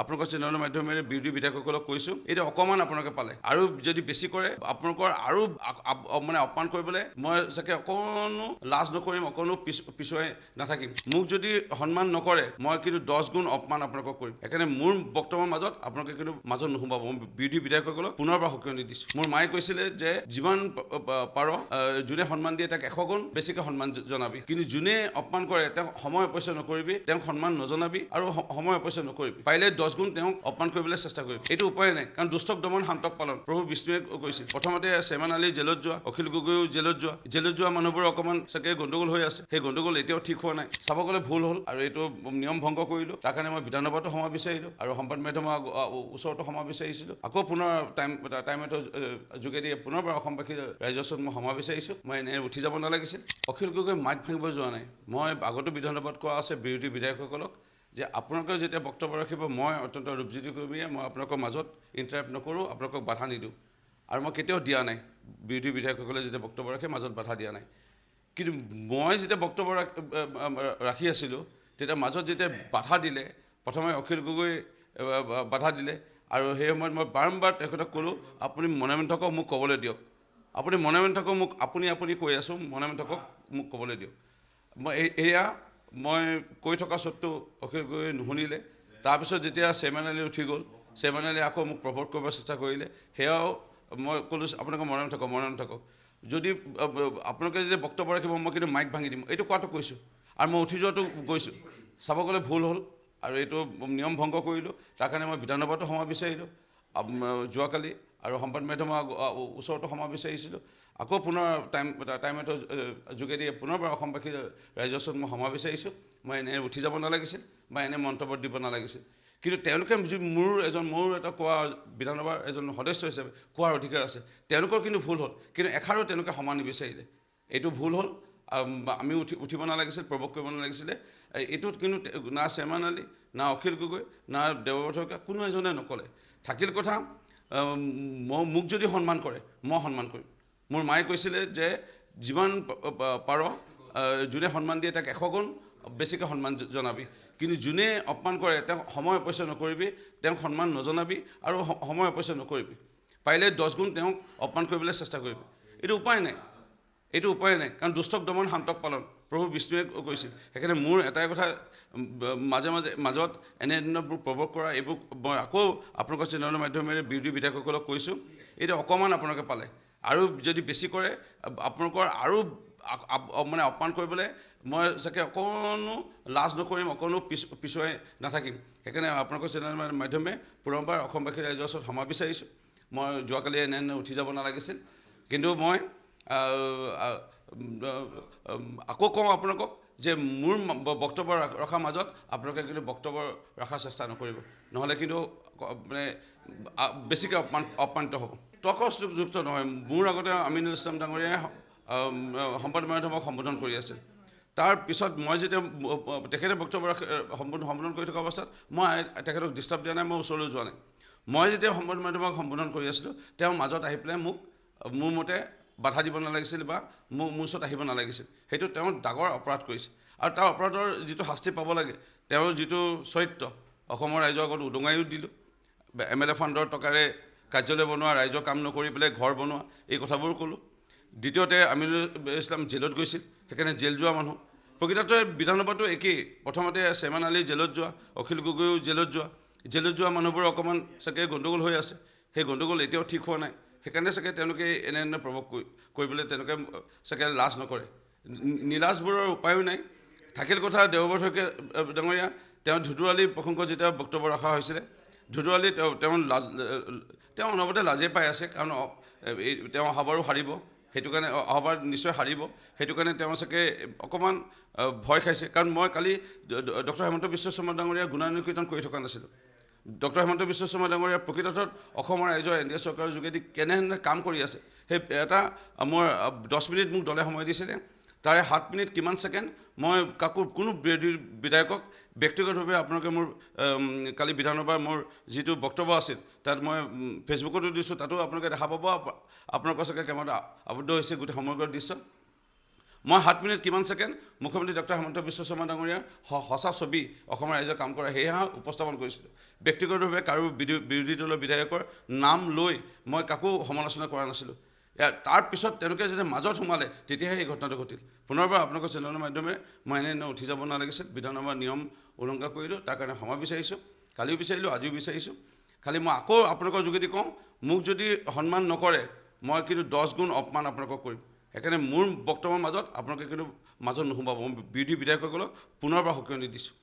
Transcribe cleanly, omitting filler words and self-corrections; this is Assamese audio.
আপোনালোকৰ চেনেলৰ মাধ্যমেৰে বিৰোধী বিধায়কসকলক কৈছোঁ, এতিয়া অকণমান আপোনালোকে পালে আৰু যদি বেছি কৰে আপোনালোকৰ আৰু মানে অপমান কৰিবলৈ মই চাগে অকণো লাজ নকৰিম, অকণো পিছুৱাই নাথাকিম। মোক যদি সন্মান নকৰে মই কিন্তু 10 গুণ অপমান আপোনালোকক কৰিম। সেইকাৰণে মোৰ বক্তব্যৰ মাজত আপোনালোকে কিন্তু মাজত নোসোমাব। মই বিৰোধী বিধায়কসকলক পুনৰবাৰ সকিয়নি দিছোঁ। মোৰ মায়ে কৈছিলে যে যিমান পাৰ যোনে সন্মান দিয়ে তাক 100 গুণ বেছিকৈ সন্মান জনাবি, কিন্তু যোনে অপমান কৰে তেওঁক সময় অপচয় নকৰিবি, তেওঁক সন্মান নজনাবি আৰু সময় অপচয় নকৰিবি। পাৰিলে 10 গুণ তেওঁক অপমান কৰিবলৈ চেষ্টা কৰিবি। এইটো উপায় নাই, কাৰণ দুষ্টক দমন শান্তক পালন প্ৰভু বিষ্ণুৱে কৈছিল। প্ৰথমতে চেমান আলী জেলত যোৱা, অখিল গগৈও জেলত যোৱা মানুহবোৰ অকণমান চাগে গণ্ডগোল হৈ আছে। সেই গণ্ডগোল এতিয়াও ঠিক হোৱা নাই। চাব গ'লে ভুল হ'ল আৰু এইটো নিয়ম ভংগ কৰিলোঁ। তাৰ কাৰণে মই বিধানসভাতো ক্ষমা বিচাৰিলোঁ আৰু সংবাদ মাধ্যমৰ ওচৰতো ক্ষমা বিচাৰিছিলোঁ। আকৌ পুনৰ টাইমতৰ যোগেদি পুনৰবাৰ অসমবাসী ৰাইজৰ ওচৰত মই ক্ষমা বিচাৰিছোঁ। মই এনে উঠি যাব নালাগিছিল। অখিল গগৈ মাইক ভাঙিব যোৱা নাই। মই আগতো বিধানসভাত কোৱা আছে বিৰোধী বিধায়কসকলক যে আপোনালোকে যেতিয়া বক্তব্য ৰাখিব মই অত্যন্ত ৰূপজ্যোতি কৰ্মীয়ে মই আপোনালোকৰ মাজত ইণ্টাৰাপ্ট নকৰোঁ, আপোনালোকক বাধা নিদিওঁ আৰু মই কেতিয়াও দিয়া নাই। বিৰোধী বিধায়কসকলে যেতিয়া বক্তব্য ৰাখে মাজত বাধা দিয়া নাই। কিন্তু মই যেতিয়া বক্তব্য ৰাখি আছিলোঁ তেতিয়া মাজত যেতিয়া বাধা দিলে, প্ৰথমে অখিল গগৈ বাধা দিলে আৰু সেই সময়ত মই বাৰম্বাৰ তেখেতক ক'লোঁ আপুনি মনে মনে থাকক, মোক ক'বলৈ দিয়ক। আপুনি মনে মনে থাকক, মোক আপুনি কৈ আছোঁ, মনে মনে থাকক, মোক ক'বলৈ দিয়ক। মই কৈ থকা স্বত্বেও অখিল গগৈ নুশুনিলে। তাৰপিছত যেতিয়া চেয়াৰমেন আলী উঠি গ'ল, চেয়াৰমেন আলীয়ে আকৌ মোক প্ৰভোগ কৰিব চেষ্টা কৰিলে। সেয়াও মই ক'লোঁ আপোনালোকে মনে মনে থাকক। যদি আপোনালোকে যদি বক্তব্য ৰাখিব মই কিন্তু মাইক ভাঙি দিম, এইটো কোৱাটো কৈছোঁ আৰু মই উঠি যোৱাটো গৈছোঁ। চাব গ'লে ভুল হ'ল আৰু এইটো নিয়ম ভংগ কৰিলোঁ। তাৰ কাৰণে মই বিধানসভাতো ক্ষমা বিচাৰিলোঁ যোৱাকালি আৰু সংবাদ মাধ্যমৰ ওচৰতো ক্ষমা বিচাৰিছিলোঁ। আকৌ পুনৰ টাইমতৰ যোগেদি পুনৰবাৰ অসমবাসী ৰাইজৰ ওচৰত মই ক্ষমা বিচাৰিছোঁ। মই এনে উঠি যাব নালাগিছিল বা এনে মন্তব্য দিব নালাগিছিল। কিন্তু তেওঁলোকে মোৰ এটা কোৱা বিধানসভাৰ এজন সদস্য হিচাপে কোৱাৰ অধিকাৰ আছে। তেওঁলোকৰ কিন্তু ভুল হ'ল, কিন্তু এষাৰো তেওঁলোকে ক্ষমা নিবিচাৰিলে। এইটো ভুল হ'ল। আমি উঠিব নালাগিছিল, প্ৰভোগ কৰিব নালাগিছিলে। এইটোত কিন্তু না চেয়াৰমেন আলী, না অখিল গগৈ, না দেৱব্ৰত শইকীয়া কোনো এজনে নক'লে। থাকিল কথা মোক যদি সন্মান কৰে মই সন্মান কৰিম। মোৰ মায়ে কৈছিলে যে যিমান পাৰ যোনে সন্মান দিয়ে তাক 100 গুণ বেছিকৈ সন্মান জনাবি, কিন্তু যোনে অপমান কৰে তেওঁক সময় অপচয় নকৰিবি, তেওঁক সন্মান নজনাবি আৰু সময় অপচয় নকৰিবি। পাৰিলে 10 গুণ তেওঁক অপমান কৰিবলৈ চেষ্টা কৰিবি। এইটো উপায় নাই, কাৰণ দুষ্টক দমন শান্তক পালন প্ৰভু বিষ্ণুৱে কৈছিল। সেইকাৰণে মোৰ এটাই কথা মাজত এনেধৰণৰবোৰ প্ৰভোগ কৰা এইবোৰ মই আকৌ আপোনালোকৰ চেনেলৰ মাধ্যমেৰে বিৰোধী বিধায়কসকলক কৈছোঁ। এতিয়া অকণমান আপোনালোকে পালে আৰু যদি বেছি কৰে আপোনালোকৰ আৰু মানে অপমান কৰিবলৈ মই চাগে অকণো লাজ নকৰিম, অকণো পিছুৱাই নাথাকিম। সেইকাৰণে আপোনালোকৰ চেনেলৰ মাধ্যমে পুনৰবাৰ অসমবাসী ৰাইজৰ ওচৰত ক্ষমা বিচাৰিছোঁ। মই যোৱাকালি এনে উঠি যাব নালাগিছিল। কিন্তু মই আকৌ কওঁ আপোনালোকক যে মোৰ বক্তব্য ৰখাৰ মাজত আপোনালোকে কিন্তু বক্তব্য ৰখাৰ চেষ্টা নকৰিব, নহ'লে কিন্তু মানে বেছিকৈ অপমানিত হ'ব। তৰ্কযুক্ত নহয়। মোৰ আগতে আমিনুল ইছলাম ডাঙৰীয়াই সংবাদ মাধ্যমক সম্বোধন কৰি আছে। তাৰ পিছত মই যেতিয়া তেখেতে বক্তব্য সম্বোধন কৰি থকা অৱস্থাত মই তেখেতক ডিষ্টাৰ্ব দিয়া নাই, মই ওচৰলৈ যোৱা নাই। মই যেতিয়া সংবাদ মাধ্যমক সম্বোধন কৰি আছিলোঁ তেওঁ মাজত আহি পেলাই মোৰ মতে বাধা দিব নালাগিছিল বা মোৰ ওচৰত আহিব নালাগিছিল। সেইটো তেওঁ ডাঙৰ অপৰাধ কৰিছে আৰু তাৰ অপৰাধৰ যিটো শাস্তি পাব লাগে, তেওঁৰ যিটো চৰিত্ৰ অসমৰ ৰাইজৰ আগত উদঙাইও দিলোঁ। MLA ফাণ্ডৰ টকাৰে কাৰ্যালয় বনোৱা, ৰাইজৰ কাম নকৰি পেলাই ঘৰ বনোৱা, এই কথাবোৰ ক'লোঁ। দ্বিতীয়তে আমিনুল ইছলাম জেলত গৈছিল, সেইকাৰণে জেল যোৱা মানুহ। প্ৰকৃততে বিধানসভাতো একেই। প্ৰথমতে চেয়াৰমেন আলী জেলত যোৱা, অখিল গগৈও জেলত যোৱা মানুহবোৰ অকণমান চাগে গণ্ডগোল হৈ আছে। সেই গণ্ডগোল এতিয়াও ঠিক হোৱা নাই। সেইকাৰণে চাগে তেওঁলোকে এনে প্ৰভোগ কৰিবলৈ তেওঁলোকে চাগে লাজ নকৰে। নিলাজবোৰৰ উপায়ো নাই। থাকিল কথা দেৱব্ৰত শইকীয়া ডাঙৰীয়া, তেওঁ ধুদুৱালী প্ৰসংগ যেতিয়া বক্তব্য ৰখা হৈছিলে, ধুদুৱালী তেওঁ অনবৰতে লাজেই পাই আছে, কাৰণ তেওঁ অহাবাৰো হাৰিব, সেইটো কাৰণে অহাবাৰ নিশ্চয় হাৰিব। সেইটো কাৰণে তেওঁ চাগে অকণমান ভয় খাইছে। কাৰণ মই কালি ডক্টৰ হিমন্ত বিশ্ব শৰ্মা ডাঙৰীয়াৰ গুণানুকীৰ্তন কৰি থকা নাছিলোঁ। ডক্টৰ হিমন্ত বিশ্ব শৰ্মা ডাঙৰীয়া প্ৰকৃতত অসমৰ ৰাইজৰ NDA চৰকাৰৰ যোগেদি কেনেধৰণে কাম কৰি আছে, সেই এটা মোৰ 10 মিনিট মোক দলে সময় দিছিলে। তাৰে 7 মিনিট কিমান ছেকেণ্ড মই কোনো বিৰোধী বিধায়কক ব্যক্তিগতভাৱে আপোনালোকে মোৰ কালি বিধানসভাৰ মোৰ যিটো বক্তব্য আছিল তাত মই ফেচবুকতো দিছোঁ, তাতো আপোনালোকে দেখা পাব। আপোনালোকৰ চাগে কেমেৰাত আবদ্ধ হৈছে গোটেই সমগ্ৰ দৃশ্য। মই 7 মিনিট কিমান ছেকেণ্ড মুখ্যমন্ত্ৰী ডক্টৰ হিমন্ত বিশ্ব শৰ্মা ডাঙৰীয়াৰ সঁচা ছবি অসমৰ ৰাইজে কাম কৰা সেয়া উপস্থাপন কৰিছিলোঁ। ব্যক্তিগতভাৱে কাৰো বিৰোধী দলৰ বিধায়কৰ নাম লৈ মই কাকো সমালোচনা কৰা নাছিলোঁ। তাৰপিছত তেওঁলোকে যেতিয়া মাজত সোমালে তেতিয়াহে এই ঘটনাটো ঘটিল। পুনৰবাৰ আপোনালোকৰ চেনেলৰ মাধ্যমেৰে মই এনে উঠি যাব নালাগিছিল, বিধানসভাৰ নিয়ম উলংঘা কৰিলোঁ, তাৰ কাৰণে ক্ষমা বিচাৰিছোঁ। কালিও বিচাৰিলোঁ, আজিও বিচাৰিছোঁ। খালি মই আকৌ আপোনালোকৰ যোগেদি কওঁ, মোক যদি সন্মান নকৰে মই কিন্তু 10 গুণ অপমান আপোনালোকক কৰিম। সেইকাৰণে মোৰ বক্তব্যৰ মাজত আপোনালোকে কিন্তু মাজত নোসোমাব। মই বিৰোধী বিধায়কসকলক পুনৰবাৰ সকিয়নি দিছোঁ।